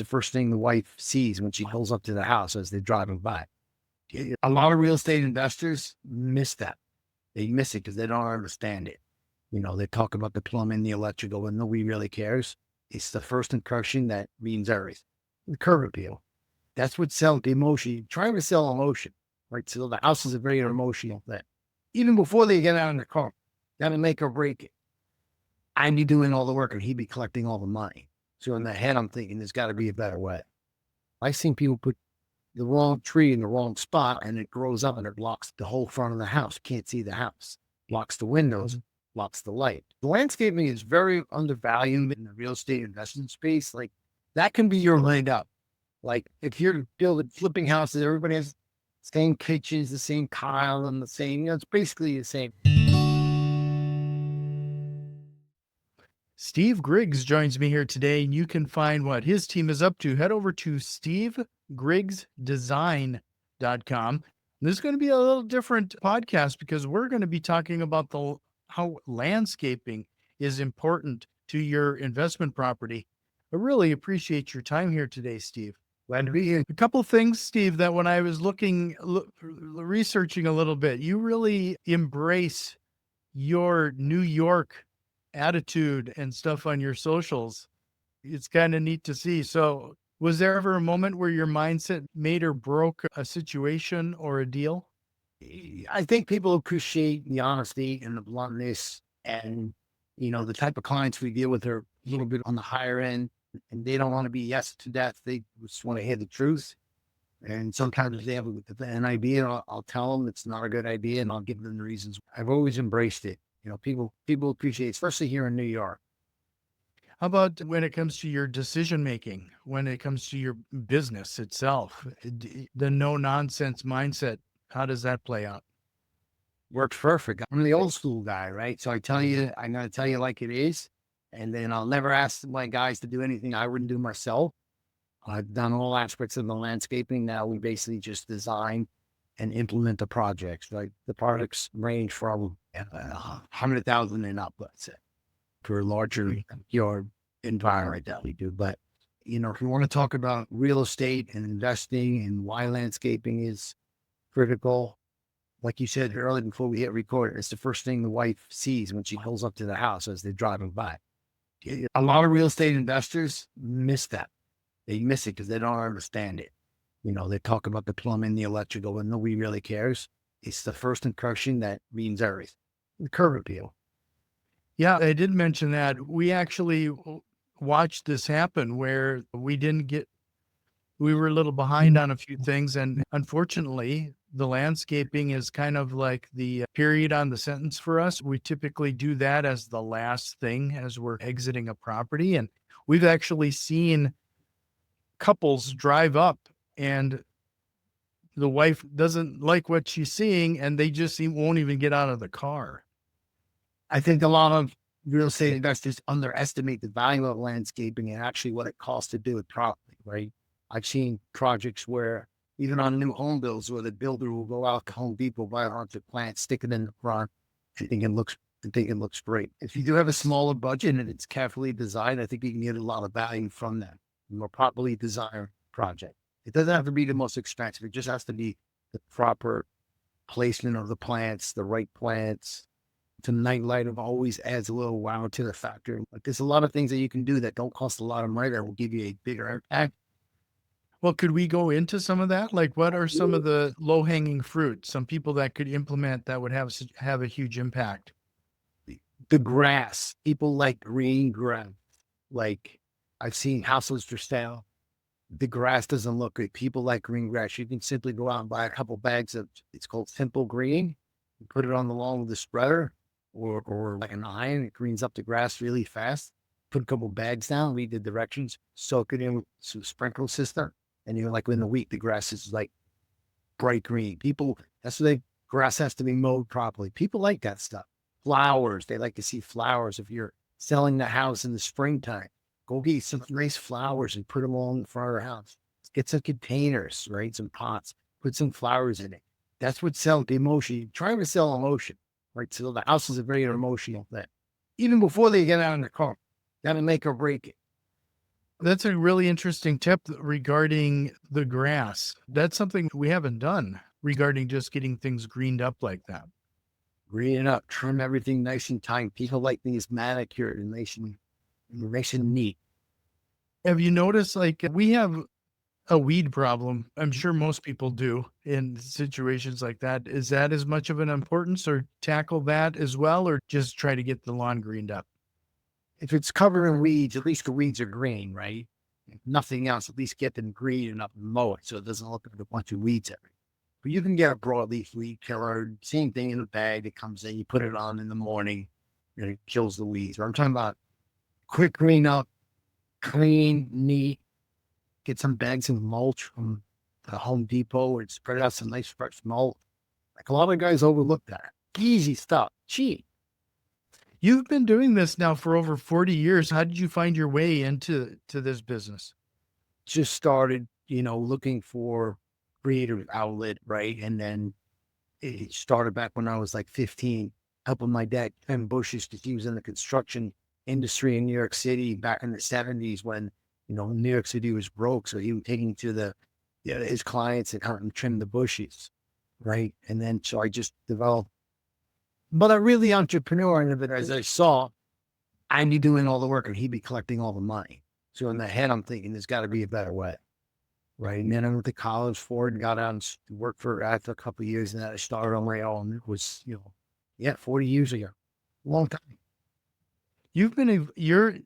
The first thing the wife sees when she pulls up to the house as they're driving by. A lot of real estate investors miss that. They miss it because they don't understand it. They talk about the plumbing, the electrical, and nobody really cares. It's the first impression that means everything. The curb appeal. That's what sells the emotion. You're trying to sell emotion, right? So the house is a very emotional thing. Even before they get out of the car, gotta make or break it. I'd be doing all the work and he'd be collecting all the money. So in the head, I'm thinking there's got to be a better way. I've seen people put the wrong tree in the wrong spot and it grows up and it blocks the whole front of the house. You can't see the house. Blocks the windows, blocks the light. The landscaping is very undervalued in the real estate investment space. Like that can be your leg up. Like if you're building flipping houses, everybody has the same kitchens, the same tile, and the same, it's basically the same. Steve Griggs joins me here today, and you can find what his team is up to. Head over to SteveGriggsDesign.com. This is going to be a little different podcast because we're going to be talking about how landscaping is important to your investment property. I really appreciate your time here today, Steve. Glad to be here. A couple of things, Steve, that when I was researching a little bit, you really embrace your New York attitude and stuff on your socials. It's kind of neat to see. So was there ever a moment where your mindset made or broke a situation or a deal? I think people appreciate the honesty and the bluntness and, the type of clients we deal with are a little bit on the higher end and they don't want to be yes to death. They just want to hear the truth. And sometimes they have an idea and I'll tell them it's not a good idea and I'll give them the reasons. I've always embraced it. People appreciate it, especially here in New York. How about when it comes to your decision making, when it comes to your business itself, the no nonsense mindset? How does that play out? Works perfect. I'm the old school guy, right? So I'm going to tell you like it is. And then I'll never ask my guys to do anything I wouldn't do myself. I've done all aspects of the landscaping. Now we basically just design and implement the projects. Like the projects range from 100,000 and up, let's say, for a larger yard environment that we do. But, if you want to talk about real estate and investing and why landscaping is critical, like you said earlier before we hit record, it's the first thing the wife sees when she pulls up to the house as they're driving by. A lot of real estate investors miss that. They miss it because they don't understand it. They talk about the plumbing, the electrical, and nobody really cares. It's the first impression that means everything. The curb appeal. Yeah, I did mention that. We actually watched this happen where we were a little behind on a few things. And unfortunately, the landscaping is kind of like the period on the sentence for us. We typically do that as the last thing as we're exiting a property. And we've actually seen couples drive up and the wife doesn't like what she's seeing and they just won't even get out of the car. I think a lot of real estate investors underestimate the value of landscaping and actually what it costs to do it properly, right? I've seen projects where even on new home builds where the builder will go out to Home Depot, buy a bunch of plants, stick it in the front, and think it looks great. If you do have a smaller budget and it's carefully designed, I think you can get a lot of value from that. More properly designed project. It doesn't have to be the most expensive. It just has to be the proper placement of the plants, the right plants. The night light always adds a little wow to the factor. Like there's a lot of things that you can do that don't cost a lot of money that will give you a bigger impact. Well, could we go into some of that? Like what are some of the low hanging fruit? Some people that could implement that would have a huge impact. The grass, people like green grass. Like I've seen houses for sale. The grass doesn't look good. People like green grass. You can simply go out and buy a couple bags of, it's called Simple Green. You put it on the lawn with a spreader or like an iron. It greens up the grass really fast. Put a couple bags down, read the directions, soak it in with a sprinkle system. And like within a week, the grass is like bright green. Grass has to be mowed properly. People like that stuff. Flowers, they like to see flowers. If you're selling the house in the springtime, go get some nice flowers and put them all in front of your house. Get some containers, right? Some pots, put some flowers in it. That's what sells the emotion. You're trying to sell emotion, right? So the house is a very emotional thing. Even before they get out in the car, got to make or break it. That's a really interesting tip regarding the grass. That's something we haven't done regarding just getting things greened up like that. Green it up, trim everything nice and tight. People like things manicured and nice and neat. Have you noticed, like, we have a weed problem? I'm sure most people do in situations like that. Is that as much of an importance, or tackle that as well, or just try to get the lawn greened up? If it's covered in weeds, at least the weeds are green, right? If nothing else, at least get them green enough and mow it so it doesn't look like a bunch of weeds everywhere. But you can get a broadleaf weed killer, same thing in a bag that comes in, you put it on in the morning, and it kills the weeds. But I'm talking about quick green up, clean, neat, get some bags of mulch from the Home Depot and spread out some nice fresh mulch. Like a lot of guys overlook that. Easy stuff, cheap. You've been doing this now for over 40 years. How did you find your way into this business? Just started, looking for creative outlet, right? And then it started back when I was like 15, helping my dad trim bushes because he was in the construction industry in New York City back in the 70s when, New York City was broke. So he was taking to his clients and helping trim the bushes, right? And then so I just developed, but I'm really entrepreneur in it. As I saw, I'd be doing all the work and he'd be collecting all the money. So in the head, I'm thinking there's got to be a better way. Right. And then I went to college for it and got out and worked after a couple of years. And then I started on my own. It was, 40 years ago. Long time. Your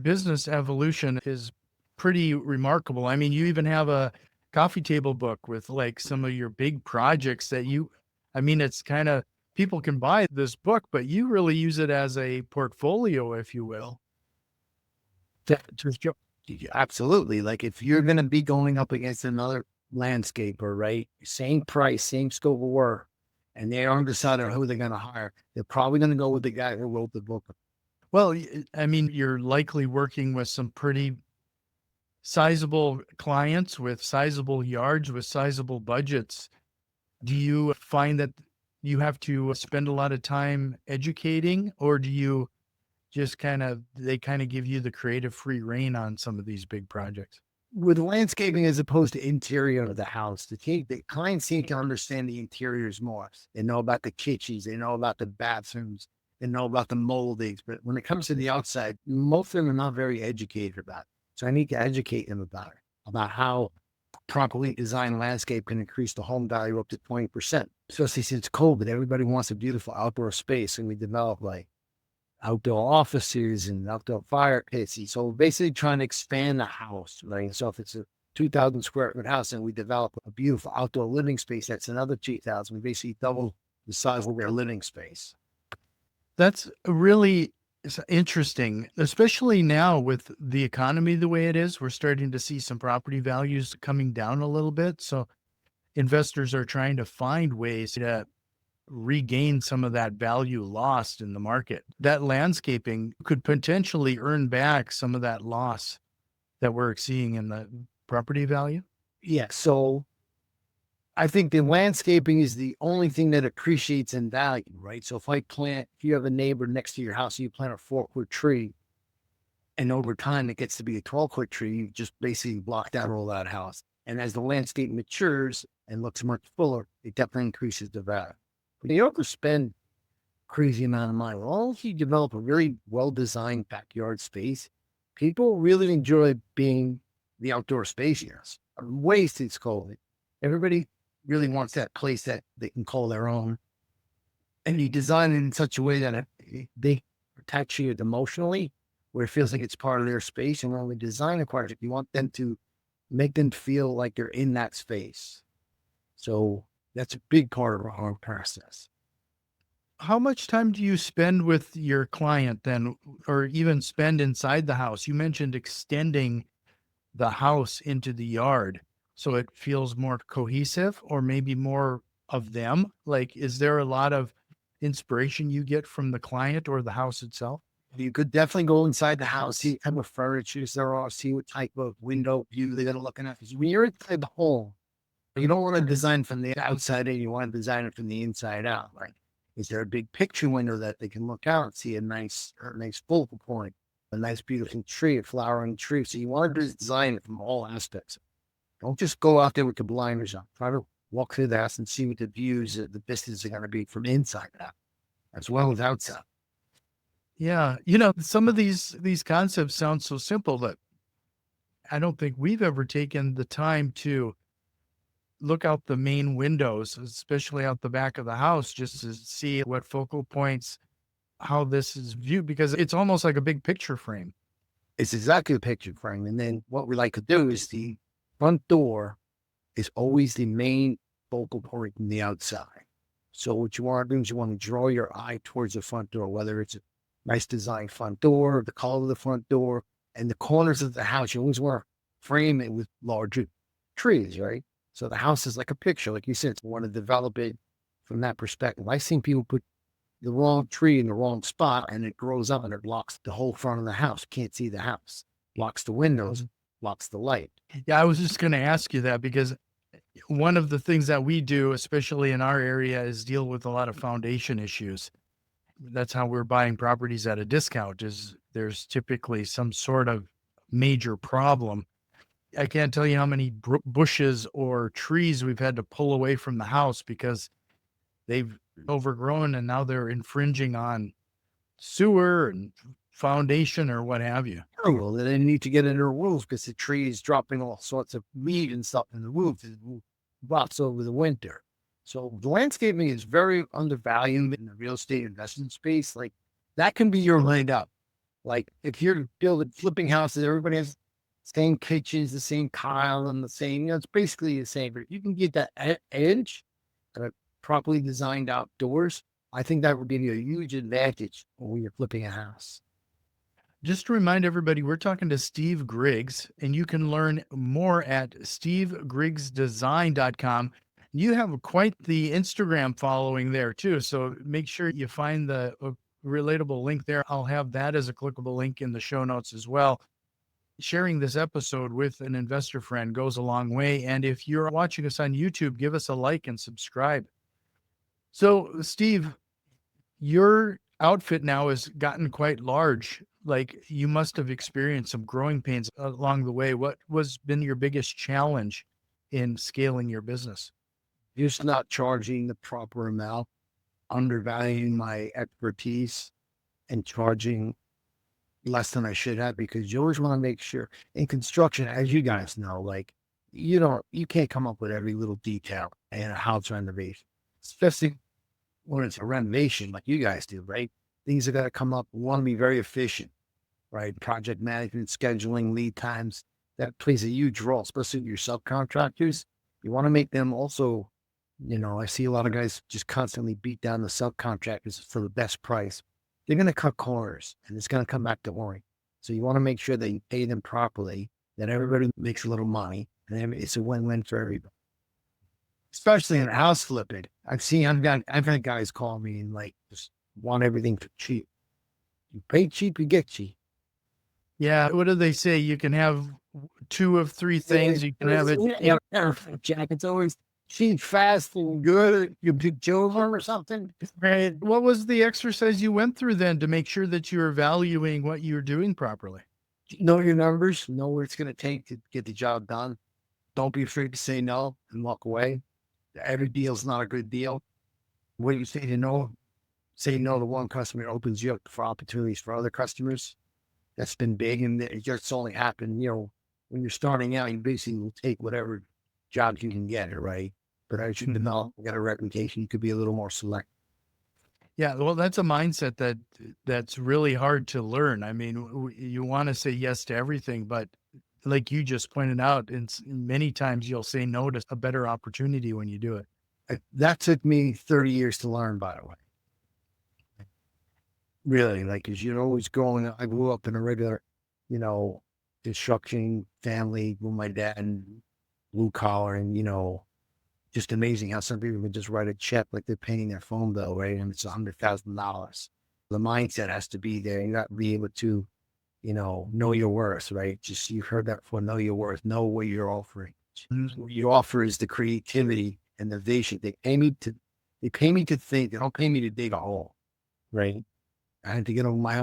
business evolution is pretty remarkable. I mean, you even have a coffee table book with like some of your big projects it's kind of, people can buy this book, but you really use it as a portfolio, if you will. Absolutely. Like if you're going to be going up against another landscaper, right? Same price, same scope of work, and they aren't deciding who they're going to hire. They're probably going to go with the guy who wrote the book. Well, I mean, you're likely working with some pretty sizable clients with sizable yards, with sizable budgets. Do you find that you have to spend a lot of time educating, or do you just they kind of give you the creative free rein on some of these big projects? With landscaping as opposed to interior of the house, the clients seem to understand the interiors more. They know about the kitchens, they know about the bathrooms, they know about the moldings. But when it comes to the outside, most of them are not very educated about it. So I need to educate them about it, about how properly designed landscape can increase the home value up to 20%. Especially since COVID, everybody wants a beautiful outdoor space, and we develop like outdoor offices and outdoor fire pits. So basically trying to expand the house, right? So if it's a 2,000 square foot house and we develop a beautiful outdoor living space, that's another 2,000. We basically double the size of their living space. That's really interesting, especially now with the economy the way it is. We're starting to see some property values coming down a little bit. So investors are trying to find ways to regain some of that value lost in the market. That landscaping could potentially earn back some of that loss that we're seeing in the property value. Yeah. So I think the landscaping is the only thing that appreciates in value, right? So if you have a neighbor next to your house, you plant a 4-foot tree, and over time it gets to be a 12-foot tree, you just basically blocked out all that house. And as the landscape matures and looks much fuller, it definitely increases the value. But you don't spend crazy amount of money. Well, if you develop a really well-designed backyard space, people really enjoy being the outdoor space. Yes, ways to call it. Everybody really wants that place that they can call their own. And you design it in such a way that they protect you emotionally, where it feels like it's part of their space. And when we design a project, you want them to make them feel like they're in that space. So that's a big part of our process. How much time do you spend with your client then, or even spend inside the house? You mentioned extending the house into the yard so it feels more cohesive, or maybe more of them. Like, is there a lot of inspiration you get from the client or the house itself? You could definitely go inside the house, see what type of furniture there are, see what type of window view they're looking at. Because when you're inside the home, you don't want to design from the outside in, you want to design it from the inside out. Like, is there a big picture window that they can look out and see a nice focal point? a nice, beautiful tree, a flowering tree. So you want to design it from all aspects. Don't just go out there with the blinders on. Try to walk through the house and see what the views, the vistas are going to be from inside out, as well as outside. Yeah. Some of these concepts sound so simple that I don't think we've ever taken the time to look out the main windows, especially out the back of the house, just to see what focal points, how this is viewed, because it's almost like a big picture frame. It's exactly the picture frame. And then what we like to do is the front door is always the main focal point from the outside. So what you want to do is you want to draw your eye towards the front door, whether it's a nice design front door, the color of the front door, and the corners of the house. You always want to frame it with larger trees, right? So the house is like a picture, like you said. You want to develop it from that perspective. I've seen people put the wrong tree in the wrong spot, and it grows up and it blocks the whole front of the house. You can't see the house, blocks the windows, blocks the light. Yeah, I was just going to ask you that, because one of the things that we do, especially in our area, is deal with a lot of foundation issues. That's how we're buying properties at a discount, is there's typically some sort of major problem. I can't tell you how many bushes or trees we've had to pull away from the house because they've overgrown and now they're infringing on sewer and foundation or what have you. Well, they need to get into the roof because the tree is dropping all sorts of weed and stuff in the roof. It rots over the winter. So the landscaping is very undervalued in the real estate investment space. Like that can be your leg up. Like if you're building flipping houses, everybody has the same kitchens, the same tile, and the same, it's basically the same. But if you can get that edge and a properly designed outdoors, I think that would give you a huge advantage when you're flipping a house. Just to remind everybody, we're talking to Steve Griggs, and you can learn more at stevegrigsdesign.com. You have quite the Instagram following there too, so make sure you find the relatable link there. I'll have that as a clickable link in the show notes as well. Sharing this episode with an investor friend goes a long way, and if you're watching us on YouTube, give us a like and subscribe. So, Steve, your outfit now has gotten quite large. Like you must have experienced some growing pains along the way. What was been your biggest challenge in scaling your business? Just not charging the proper amount, undervaluing my expertise, and charging less than I should have, because you always want to make sure in construction, as you guys know, like you can't come up with every little detail in a house renovation, especially when it's a renovation like you guys do, right? Things are going to come up. We want to be very efficient, right? Project management, scheduling, lead times, that plays a huge role, especially with your subcontractors. You want to make them also, I see a lot of guys just constantly beat down the subcontractors for the best price. They're going to cut corners and it's going to come back to worry. So you want to make sure that you pay them properly, that everybody makes a little money, and it's a win-win for everybody. Especially in house flipping. I've had guys call me and like just want everything for cheap. You pay cheap, you get cheap. Yeah. What do they say? You can have two of three things. You can have it. Yeah, Jack, it's always cheap, fast, and good. You big Joe or something. Right. What was the exercise you went through then to make sure that you're valuing what you're doing properly? Know your numbers, know what it's going to take to get the job done. Don't be afraid to say no and walk away. Every deal's not a good deal. What you say no to one customer opens you up for opportunities for other customers. That's been big, and it just only happened, when you're starting out, you basically will take whatever jobs you can get, right? But as you develop, get a reputation, you could be a little more select. Yeah, well, that's a mindset that's really hard to learn. I mean, you want to say yes to everything, but like you just pointed out, many times you'll say no to a better opportunity when you do it. That took me 30 years to learn, by the way. Really, like, because you're always growing up. I grew up in a regular, construction family with my dad and blue collar, and, just amazing how some people can just write a check like they're paying their phone bill, right? And it's $100,000. The mindset has to be there. You got to be able to, know your worth, right? Just, you've heard that before, know your worth, know what you're offering. What you offer is the creativity and the vision. They pay me to think, they don't pay me to dig a hole, right? I had to get over my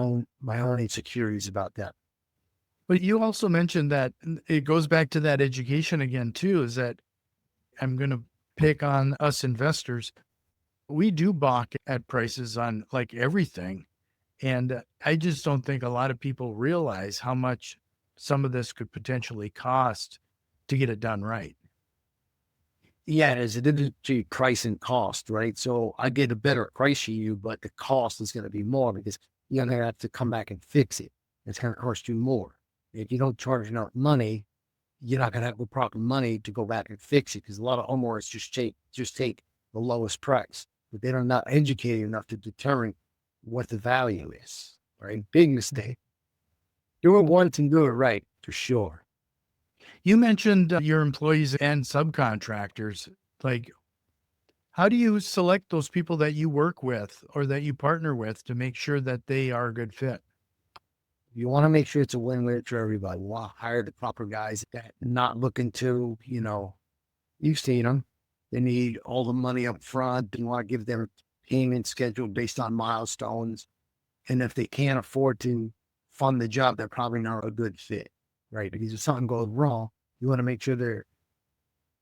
own insecurities about that. But you also mentioned that it goes back to that education again, too, is that I'm going to pick on us investors. We do balk at prices on like everything. And I just don't think a lot of people realize how much some of this could potentially cost to get it done right. Yeah, there's a difference between price and cost, right? So I get a better price for you, but the cost is going to be more because you're going to have to come back and fix it. It's going to cost you more. If you don't charge enough money, you're not going to have the proper money to go back and fix it because a lot of homeowners just take the lowest price, but they're not educated enough to determine what the value is, right? Big mistake. Do it once and do it right, for sure. You mentioned your employees and subcontractors. Like, how do you select those people that you work with or that you partner with to make sure that they are a good fit? You want to make sure it's a win-win for everybody. You want to hire the proper guys that not looking to, you've seen them. They need all the money up front. You want to give them payment schedule based on milestones. And if they can't afford to fund the job, they're probably not a good fit, right? Because if something goes wrong, you want to make sure they're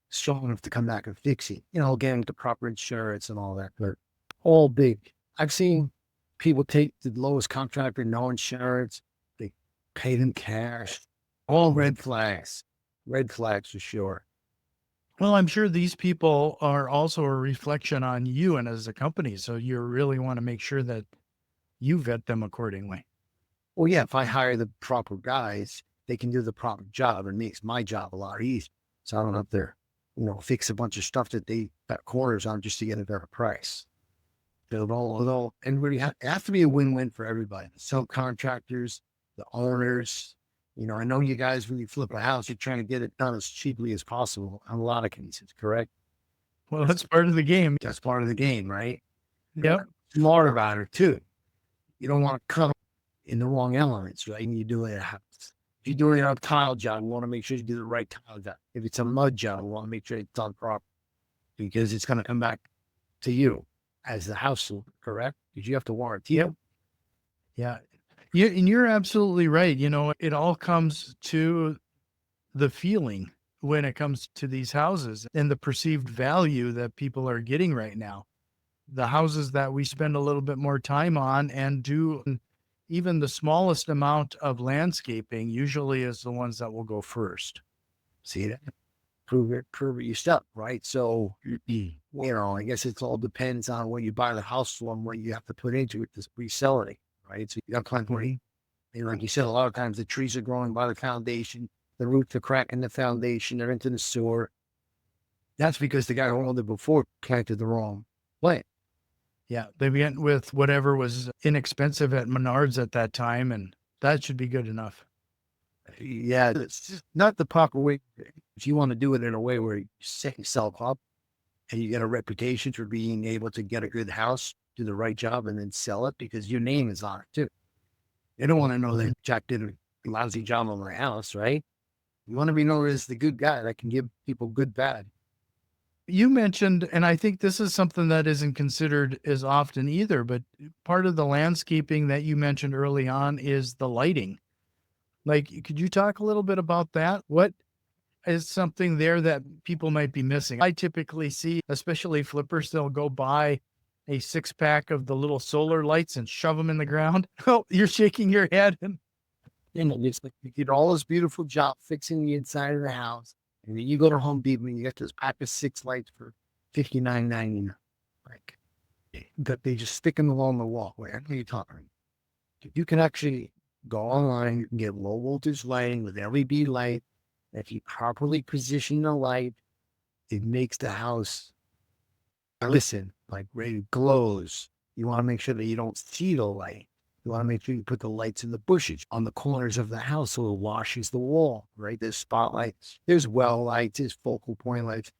strong enough to come back and fix it. Getting the proper insurance and all that. But all big. I've seen people take the lowest contractor, no insurance. They pay them cash. All red flags. Red flags for sure. Well, I'm sure these people are also a reflection on you and as a company. So you really want to make sure that you vet them accordingly. Well, yeah, if I hire the proper guys, they can do the proper job and makes my job a lot easier. So I don't have to, fix a bunch of stuff that they got corners on just to get a better price. So and really it has to be a win-win for everybody. The subcontractors, the owners. I know you guys, when you flip a house, you're trying to get it done as cheaply as possible in a lot of cases, correct? Well, that's part of the game. That's part of the game, right? Yep. Smart about it too. You don't want to cut in the wrong elements, right? And you do it at a house. If you're doing a tile job, you want to make sure you do the right tile job. If it's a mud job, you want to make sure it's done properly because it's going to come back to you as the house owner, correct? Because you have to warranty it. Yeah. And you're absolutely right. It all comes to the feeling when it comes to these houses and the perceived value that people are getting right now. The houses that we spend a little bit more time on and do even the smallest amount of landscaping usually is the ones that will go first. See that? Prove it yourself, right? So, I guess it all depends on what you buy the house for and what you have to put into it to resell it, right? So you got plenty of money. And like you said, a lot of times the trees are growing by the foundation, the roots are cracking the foundation, they're into the sewer. That's because the guy who owned it before planted the wrong plant. Yeah, they went with whatever was inexpensive at Menards at that time, and that should be good enough. Yeah, it's just not the proper way. If you want to do it in a way where you set yourself up and you get a reputation for being able to get a good house, do the right job, and then sell it because your name is on it too. They don't want to know that Jack did a lousy job on my house, right? You want to be known as the good guy that can give people good bad. You mentioned, and I think this is something that isn't considered as often either, but part of the landscaping that you mentioned early on is the lighting. Like, could you talk a little bit about that? What is something there that people might be missing? I typically see, especially flippers, they'll go buy a 6-pack of the little solar lights and shove them in the ground. Oh, you're shaking your head. And It's like you did all this beautiful job fixing the inside of the house. And then you go to Home Depot and you get this pack of 6 lights for $59.99. Like that they just stick them along the wall. Where are you talking? You can actually go online, you can get low voltage lighting with LED light. If you properly position the light, it makes the house like really glows. You want to make sure that you don't see the light. You want to make sure you put the lights in the bushes on the corners of the house so it washes the wall, right? There's spotlights, there's well lights, there's focal point lights.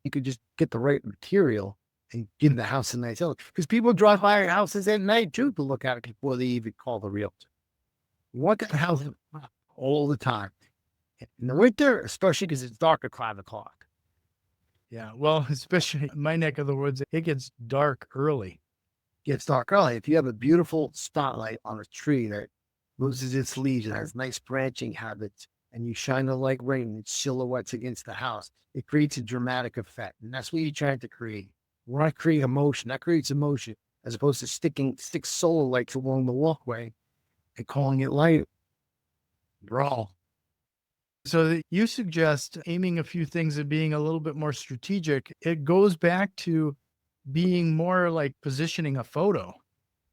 You could just get the right material and give the house a nice look. Because people drive by your houses at night too to look at it before they even call the realtor. You want that house all the time. In the winter, especially because it's dark at 5 o'clock. yeah, well, especially in my neck of the woods, it gets dark early. gets dark early. If you have a beautiful spotlight on a tree that loses its leaves and has nice branching habits, and you shine the light rain and silhouettes against the house, it creates a dramatic effect. And that's what you're trying to create. You want to create emotion. That creates emotion as opposed to stick solar lights along the walkway and calling it light. Bro. So you suggest aiming a few things and being a little bit more strategic. It goes back to being more like positioning a photo.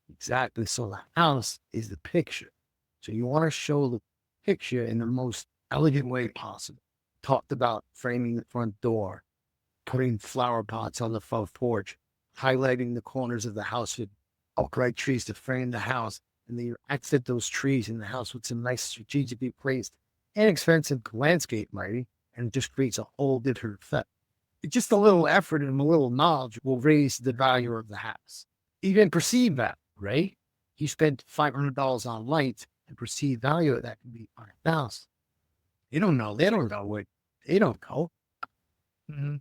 Exactly. So the house is the picture. So you want to show the picture in the most elegant way possible. Talked about framing the front door, putting flower pots on the front porch, highlighting the corners of the house with upright trees to frame the house. And then you exit those trees in the house with some nice strategically placed, inexpensive landscape lighting, and it just creates a whole different effect. It's just a little effort and a little knowledge will raise the value of the house. Even perceived value, right? You spent $500 on lights and perceived value of that can be $5,000. You don't know. They don't know what they don't know. Mm-hmm.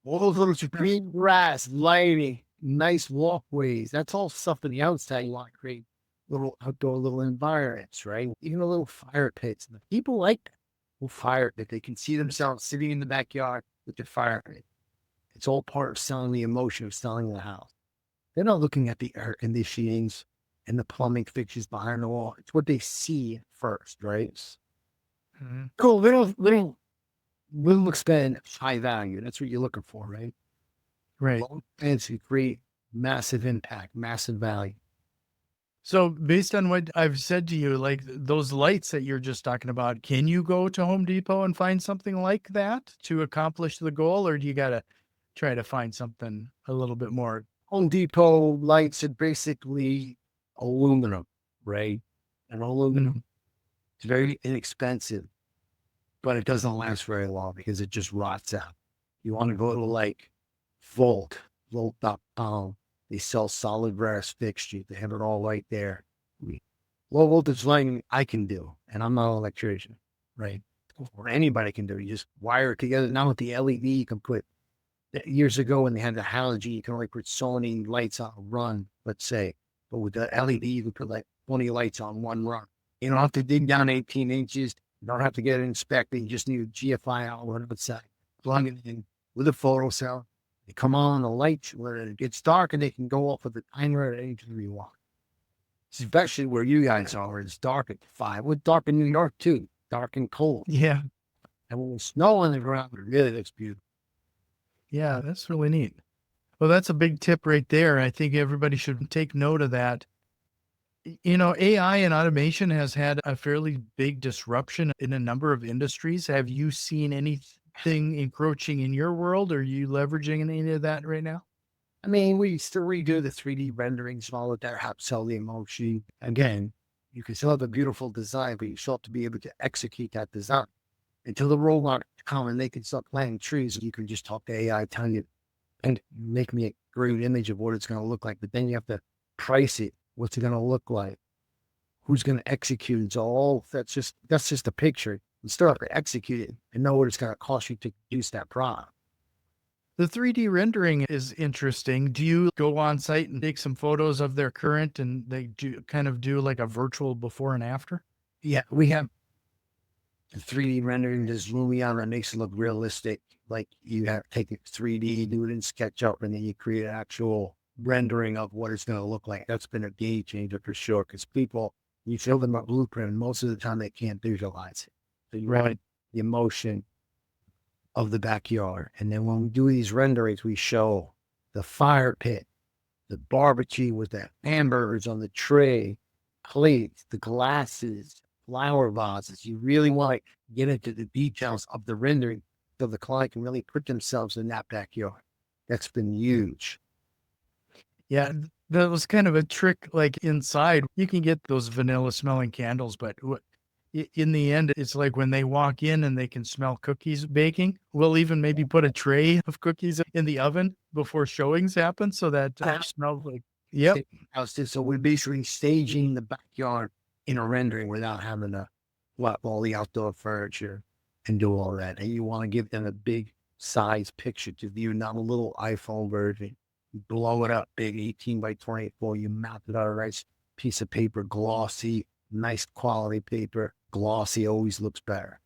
All those little green grass, lighting, nice walkways. That's all stuff on the outside you want to create little outdoor little environments, right? Even a little fire pits. And the people like that. Little fire pit. They can see themselves sitting in the backyard with the fire pit. It's all part of selling the emotion of selling the house. They're not looking at the air conditionings and the plumbing fixtures behind the wall. It's what they see first, right? Mm-hmm. Cool, little expand high value. That's what you're looking for, right? Right. Low expense, create massive impact, massive value. So based on what I've said to you, like those lights that you're just talking about, can you go to Home Depot and find something like that to accomplish the goal? Or do you got to try to find something a little bit more? Home Depot lights are basically aluminum, right? And aluminum is very inexpensive, but it doesn't last very long because it just rots out. You want to go to like Volt.com. They sell solid brass fixtures. They have it all right there. Low voltage lighting I can do, and I'm not an electrician, right? Or anybody can do. You just wire it together. Now with the LED, you can put, years ago when they had the halogen, you can only put so many lights on a run, let's say. But with the LED, you can put like 20 lights on one run. You don't have to dig down 18 inches. You don't have to get it inspected. You just need a GFI outlet outside. Plug it in with a photo cell. They come on the lights when it gets dark and they can go off with the timer at any time you want. Especially where you guys are, where it's dark at 5. It's dark in New York too, dark and cold. Yeah. And when it's snow on the ground, it really looks beautiful. Yeah, that's really neat. Well, that's a big tip right there. I think everybody should take note of that. You know, AI and automation has had a fairly big disruption in a number of industries. Have you seen anything encroaching in your world? Are you leveraging any of that right now? I mean, we still redo the 3D renderings and all of that, help sell the emotion. Again, you can still have a beautiful design, but you still have to be able to execute that design. Until the robot come and they can start planting trees, you can just talk to AI, telling you, and make me a great image of what it's going to look like. But then you have to price it. What's it going to look like? Who's going to execute it? So all that's just a picture. You still have to execute it and know what it's going to cost you to use that product. The 3D rendering is interesting. Do you go on site and take some photos of their current and they do kind of do like a virtual before and after? Yeah, we have the 3D rendering does Lumion. It makes it look realistic. Like you have to take it 3D, do it in SketchUp, and then you create an actual rendering of what it's going to look like. That's been a game changer for sure. Because people, you show them a blueprint, and most of the time they can't visualize it. So you want the emotion of the backyard. And then when we do these renderings, we show the fire pit, the barbecue with the hamburgers on the tray, plates, the glasses, flower vases. You really want to get into the details of the rendering so the client can really put themselves in that backyard. That's been huge. Yeah, that was kind of a trick. Like inside, you can get those vanilla smelling candles, but in the end, it's like when they walk in and they can smell cookies baking. We'll even maybe put a tray of cookies in the oven before showings happen so that it smells like, yep. So we're basically staging the backyard in a rendering without having to flop all the outdoor furniture and do all that. And you want to give them a big size picture to view, not a little iPhone version You blow it up, big 18 by 24. You mount it on a nice piece of paper, glossy, nice quality paper. Glossy always looks better.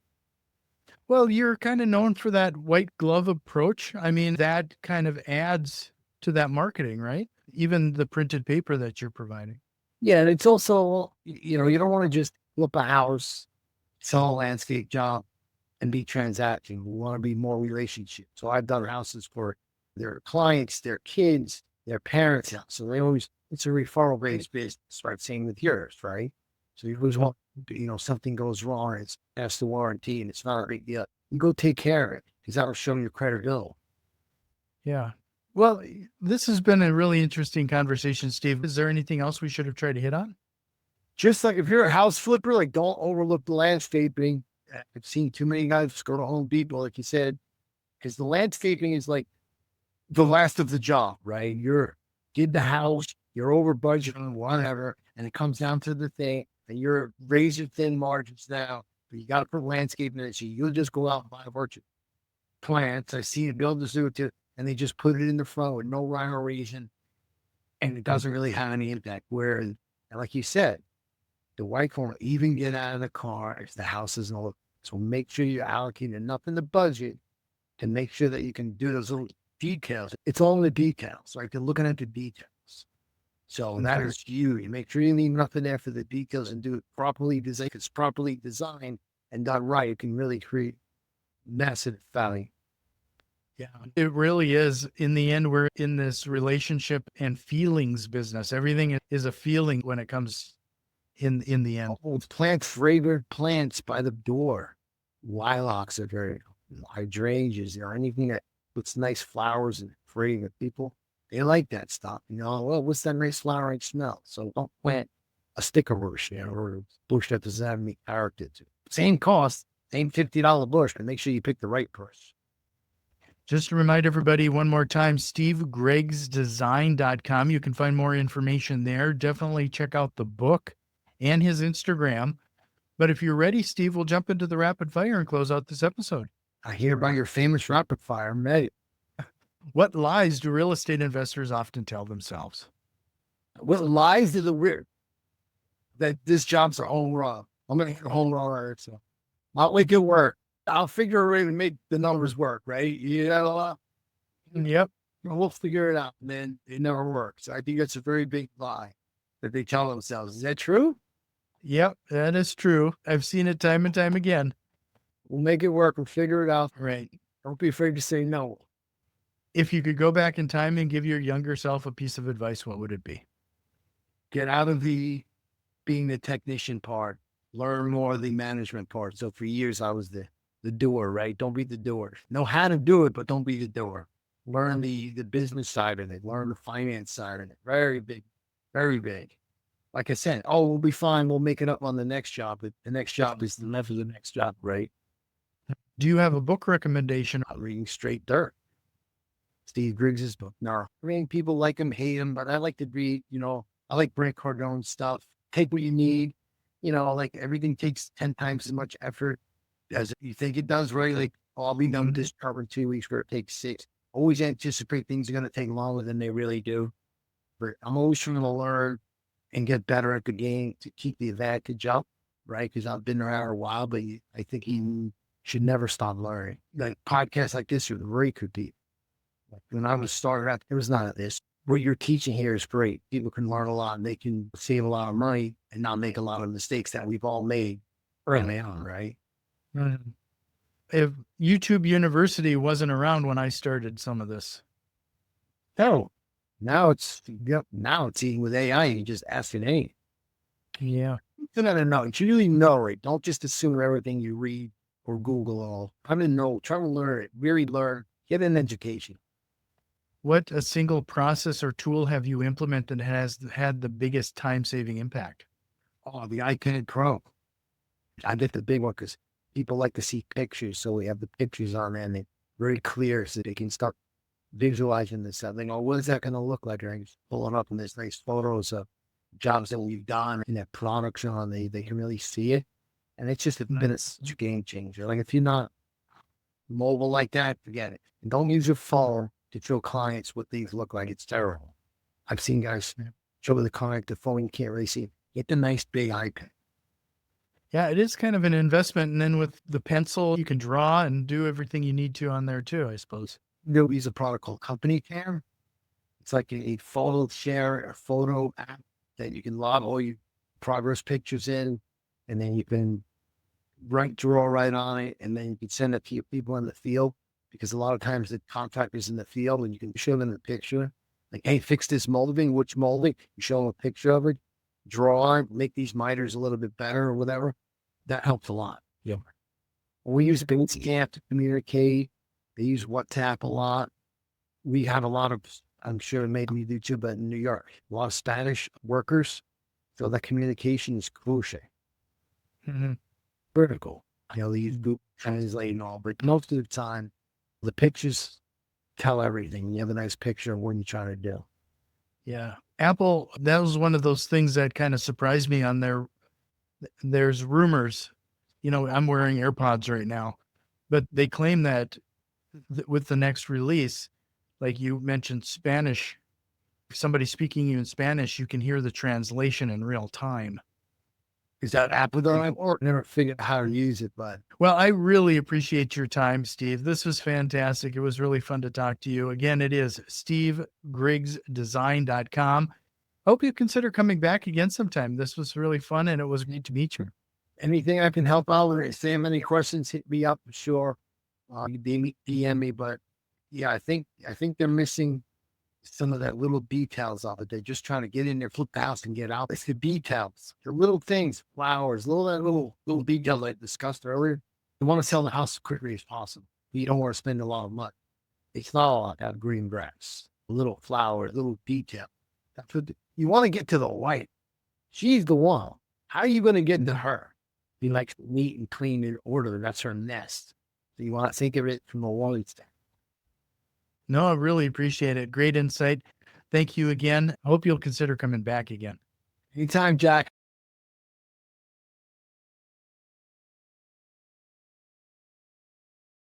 Well, you're kind of known for that white glove approach. I mean, that kind of adds to that marketing, right? Even the printed paper that you're providing. Yeah, and it's also, you know, you don't want to just flip a house, sell a landscape job, and be transacting. We want to be more relationship. So I've done houses for their clients, their kids, their parents. So they always, it's a referral based business, right? Same with yours, right? So you always want, you know, something goes wrong, it's past the warranty and it's not a big deal. You go take care of it because that will show your credibility. Yeah. Well, this has been a really interesting conversation, Steve. Is there anything else we should have tried to hit on? Just like if you're a house flipper, like don't overlook the landscaping. I've seen too many guys go to Home Depot, like you said, because the landscaping is like the last of the job, right? You're did the house, you're over budget on whatever, and it comes down to the thing, and you're razor thin margins now, but you got to put landscaping in it. So you'll just go out and buy a bunch of plants. I see builders do it too, and they just put it in the front with no rhyme or reason, and it doesn't really have any impact. Whereas, and like you said, the white won't even get out of the car if the house isn't look. So make sure you allocate enough in the budget to make sure that you can do those little details. It's all in the details, right? You're looking at the details. So that is you. You make sure you leave nothing there for the details and do it properly. Design. If it's properly designed and done right, it can really create massive value. Yeah, it really is. In the end, we're in this relationship and feelings business. Everything is a feeling when it comes in the end. Plant flavored plants by the door. Lilacs are very hydrangeas or anything that puts nice flowers and fragrant people. They like that stuff. You know, well, what's that nice flowering smell? So don't plant a sticker bush, you know, or a bush that doesn't have any character to it. Same cost, same $50 bush, but make sure you pick the right bush. Just to remind everybody one more time, SteveGriggsDesign.com. You can find more information there. Definitely check out the book and his Instagram. But if you're ready, Steve, we'll jump into the rapid fire and close out this episode. I hear about your famous rapid fire, mate. What lies do real estate investors often tell themselves? What lies to the weird? That this job's a home run. I'm going to hit a home run right, so I'll make it work. I'll figure a way to make the numbers work, right? You know, Yep. we'll figure it out. And then it never works. I think that's a very big lie that they tell themselves. Is that true? Yep, that is true. I've seen it time and time again. We'll make it work. We'll figure it out. Right. Don't be afraid to say no. If you could go back in time and give your younger self a piece of advice, what would it be? Get out of the being the technician part. Learn more of the management part. So for years, I was the doer, right? Don't be the doer. Know how to do it, but don't be the doer. Learn the business side of it. Learn the finance side of it. Very big, very big. Like I said, oh, we'll be fine. We'll make it up on the next job. But the next job is the left of the next job, right? Do you have a book recommendation? I'm reading Straight Dirt. Steve Griggs' book. No, I mean, people like him, hate him, but I like to read, you know, I like Brent Cardone's stuff. Take what you need. You know, like everything takes 10 times as much effort as you think it does, right? Like, oh, I'll be done with this job in 2 weeks where it takes 6. Always anticipate things are going to take longer than they really do. But I'm always trying to learn and get better at the game to keep the advantage up, right? Because I've been around a while, but I think you should never stop learning. Like podcasts like this are very good people. When I was starting out, it was none of this. What you're teaching here is great. People can learn a lot and they can save a lot of money and not make a lot of mistakes that we've all made early on, right? If YouTube University wasn't around when I started some of this. No. Now it's easy with AI. You just ask it anything. Yeah. You gotta know. You really know, right? Don't just assume everything you read or Google all. I'm gonna know. Try to learn it. Really learn. Get an education. What a single process or tool have you implemented that has had the biggest time-saving impact? Oh, the iPad Pro. I get the big one because people like to see pictures. So we have the pictures on there and they're very clear so they can start visualizing this stuff. They go, what is that going to look like? And I just pull it up and there's nice photos of jobs that we've done and that products on. They can really see it. And it's just been such a game changer. Like if you're not mobile like that, forget it. And don't use your phone to show clients what things look like. It's terrible. I've seen guys show the client the phone, you can't really see it. Get the nice big iPad. Yeah, it is kind of an investment. And then with the pencil, you can draw and do everything you need to on there too, I suppose. They'll use a product called Company Cam. It's like a photo share, a photo app that you can log all your progress pictures in, and then you can draw right on it, and then you can send it to your people in the field, because a lot of times the contractor's in the field and you can show them the picture. Like, hey, fix this molding, which molding? You show them a picture of it, draw it, make these miters a little bit better or whatever. That helps a lot. Yeah. We use Basecamp to communicate. They use WhatsApp a lot. We have a lot of, I'm sure maybe you do too, but in New York, a lot of Spanish workers. So that communication is crucial. Mm-hmm. Critical. They use Google Translate and all, but most of the time, the pictures tell everything. You have a nice picture of what you're trying to do. Yeah. Apple, that was one of those things that kind of surprised me on their, there's rumors, I'm wearing AirPods right now, but they claim that with the next release, like you mentioned Spanish, if somebody's speaking you in Spanish, you can hear the translation in real time. Is that Apple that I've never figured out how to use it, but. Well, I really appreciate your time, Steve. This was fantastic. It was really fun to talk to you. Again, it is SteveGriggsDesign.com. Hope you consider coming back again sometime. This was really fun, and it was great to meet you. Anything I can help out with, Sam, any questions, hit me up for sure. You DM me, but yeah, I think they're missing some of that little details of it. They're just trying to get in there, flip the house and get out. It's the details, the little things, flowers, little detail I discussed earlier. They want to sell the house as quickly as possible. You don't want to spend a lot of money. It's not a lot to have green grass, little flowers, little detail. That's what you want to get to the wife. She's the one. How are you going to get to her? Be like neat and clean in order. That's her nest. So you want to think of it from a woman's standpoint. No, I really appreciate it. Great insight. Thank you again. I hope you'll consider coming back again. Anytime, Jack.